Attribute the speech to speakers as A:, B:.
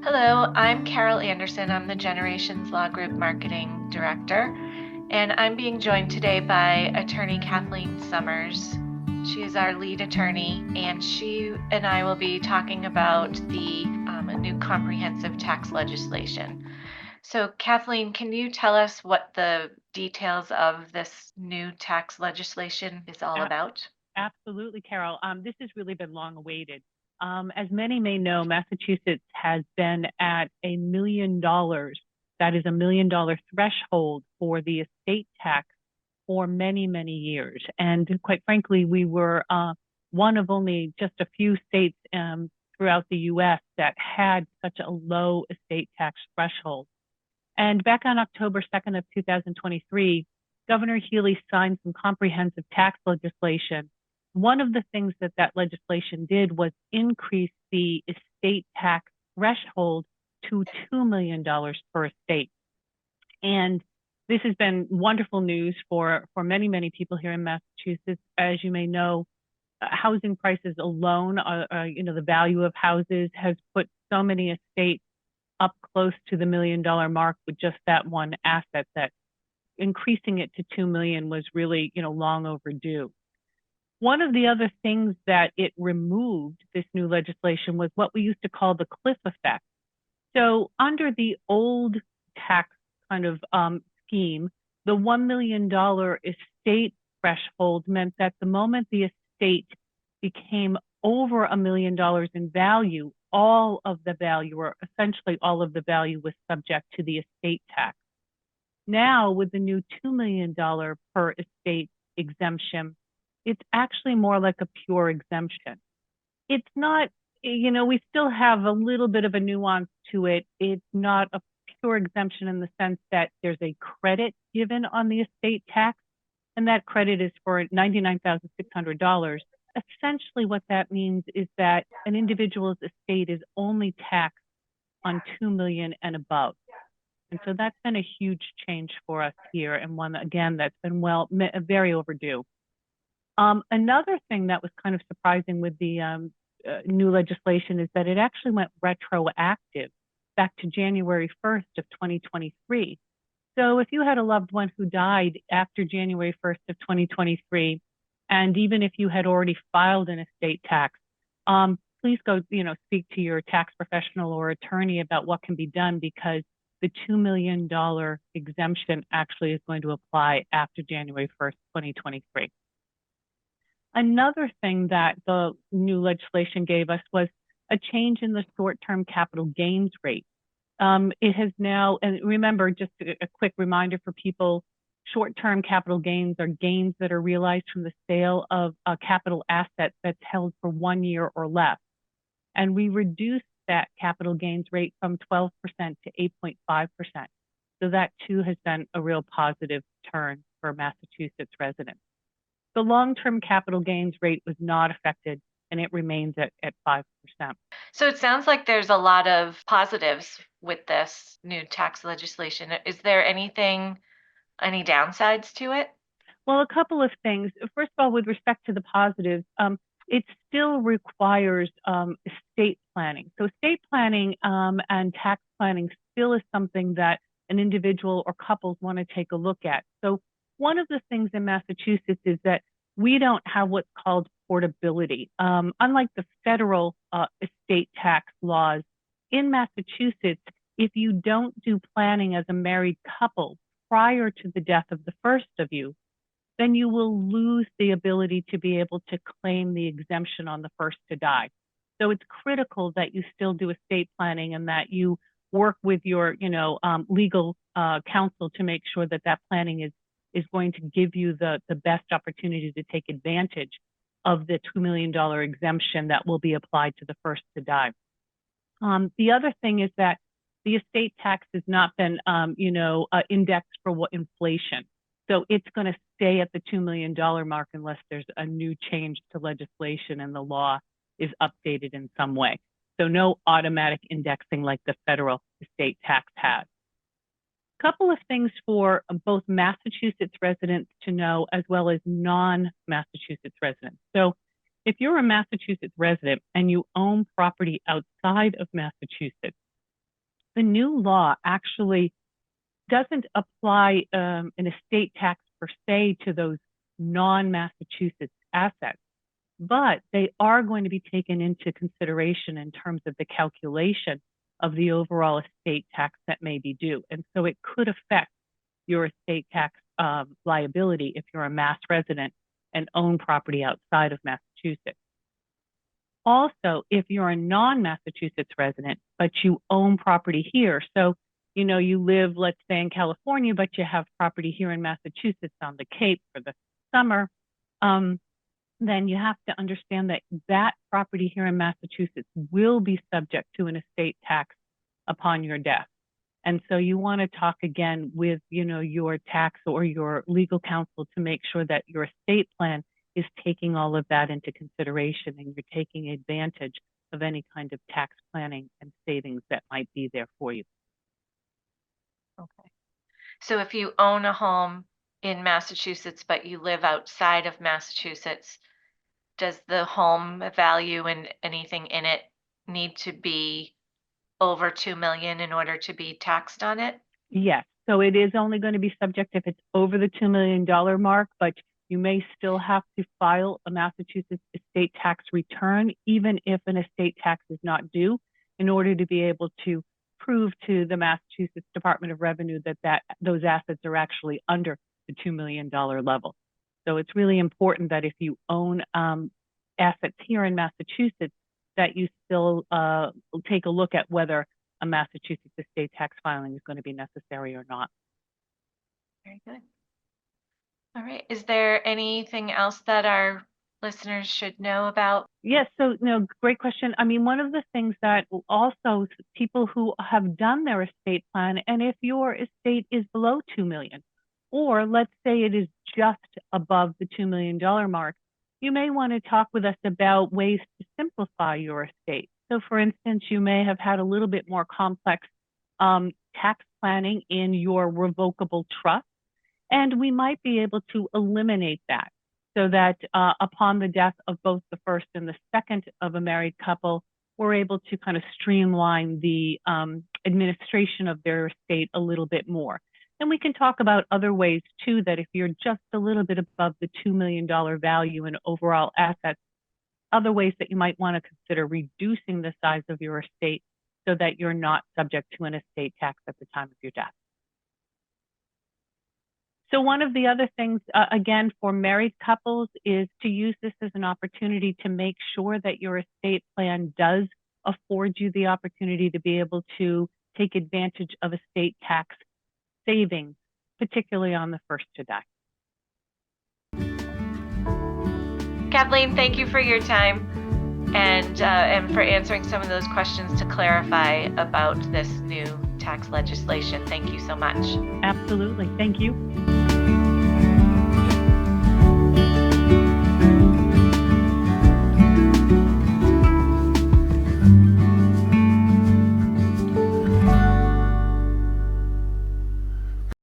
A: Hello, I'm Carol Anderson. I'm the Generations Law Group Marketing Director, and I'm being joined today by attorney Cathleen Summers. She is our lead attorney, and she and I will be talking about the new comprehensive tax legislation. So, Kathleen, can you tell us what the details of this new tax legislation is all
B: A-
A: about?
B: Absolutely, Carol. This has really been long awaited. As many may know, Massachusetts has been at $1 million. That is $1 million threshold for the estate tax for many, many years. And quite frankly, we were one of only just a few states throughout the U.S. that had such a low estate tax threshold. And back on October 2nd of 2023, Governor Healy signed some comprehensive tax legislation. One of the things that that legislation did was increase the estate tax threshold to $2 million per estate. And this has been wonderful news for many, many people here in Massachusetts. As you may know, housing prices alone, the value of houses has put so many estates up close to the $1 million mark with just that one asset, that increasing it to 2 million was really, long overdue. One of the other things that it removed, this new legislation, was what we used to call the cliff effect. So under the old tax kind of scheme, the $1 million estate threshold meant that the moment the estate became over $1 million in value, all of the value, or essentially all of the value, was subject to the estate tax. Now, with the new $2 million per estate exemption, it's actually more like a pure exemption. It's not, we still have a little bit of a nuance to it. It's not a pure exemption in the sense that there's a credit given on the estate tax, and that credit is for $99,600. Essentially, what that means is that an individual's estate is only taxed on 2 million and above. And so that's been a huge change for us here, and one, again, that's been very overdue. Another thing that was kind of surprising with the new legislation is that it actually went retroactive back to January 1st of 2023. So if you had a loved one who died after January 1st of 2023, and even if you had already filed an estate tax, please go, speak to your tax professional or attorney about what can be done, because the $2 million exemption actually is going to apply after January 1st, 2023. Another thing that the new legislation gave us was a change in the short-term capital gains rate. It has now, and remember, just a quick reminder for people, short-term capital gains are gains that are realized from the sale of a capital asset that's held for 1 year or less. And we reduced that capital gains rate from 12% to 8.5%. So that too has been a real positive turn for Massachusetts residents. The long-term capital gains rate was not affected, and it remains at 5%.
A: So it sounds like there's a lot of positives with this new tax legislation. Is there any downsides to it?
B: Well, a couple of things. First of all, with respect to the positives, it still requires estate planning. So estate planning and tax planning still is something that an individual or couples want to take a look at. So one of the things in Massachusetts is that we don't have what's called portability. Unlike the federal estate tax laws, in Massachusetts, if you don't do planning as a married couple prior to the death of the first of you, then you will lose the ability to be able to claim the exemption on the first to die. So it's critical that you still do estate planning and that you work with your, legal counsel to make sure that that planning is going to give you the best opportunity to take advantage of the $2 million exemption that will be applied to the first to die. The other thing is that the estate tax has not been, indexed for what inflation. So it's going to stay at the $2 million mark unless there's a new change to legislation and the law is updated in some way. So no automatic indexing like the federal estate tax has. Couple of things for both Massachusetts residents to know as well as non-Massachusetts residents. So if you're a Massachusetts resident and you own property outside of Massachusetts, the new law actually doesn't apply an estate tax per se to those non-Massachusetts assets, but they are going to be taken into consideration in terms of the calculation of the overall estate tax that may be due. And so it could affect your estate tax liability if you're a Mass resident and own property outside of Massachusetts. Also, if you're a non-Massachusetts resident, but you own property here, so you live, let's say, in California, but you have property here in Massachusetts on the Cape for the summer, then you have to understand that that property here in Massachusetts will be subject to an estate tax upon your death. And so you want to talk again with, your tax or your legal counsel to make sure that your estate plan is taking all of that into consideration and you're taking advantage of any kind of tax planning and savings that might be there for you.
A: Okay. So if you own a home in Massachusetts, but you live outside of Massachusetts, does the home value and anything in it need to be over 2 million in order to be taxed on it?
B: Yes. So it is only going to be subject if it's over the $2 million mark, but you may still have to file a Massachusetts estate tax return, even if an estate tax is not due, in order to be able to prove to the Massachusetts Department of Revenue that those assets are actually under the $2 million level. So it's really important that if you own assets here in Massachusetts, that you still take a look at whether a Massachusetts estate tax filing is going to be necessary or not.
A: Very good. All right. Is there anything else that our listeners should know about?
B: Yes. So, no, great question. I mean, one of the things that also people who have done their estate plan, and if your estate is below 2 million, or let's say it is just above the $2 million mark, you may want to talk with us about ways to simplify your estate. So, for instance, you may have had a little bit more complex tax planning in your revocable trust, and we might be able to eliminate that so that upon the death of both the first and the second of a married couple, we're able to kind of streamline the administration of their estate a little bit more. And we can talk about other ways too, that if you're just a little bit above the $2 million value in overall assets, other ways that you might want to consider reducing the size of your estate so that you're not subject to an estate tax at the time of your death. So one of the other things, again, for married couples is to use this as an opportunity to make sure that your estate plan does afford you the opportunity to be able to take advantage of estate tax savings, particularly on the first to die.
A: Kathleen, thank you for your time and for answering some of those questions to clarify about this new tax legislation. Thank you so much.
B: Absolutely. Thank you.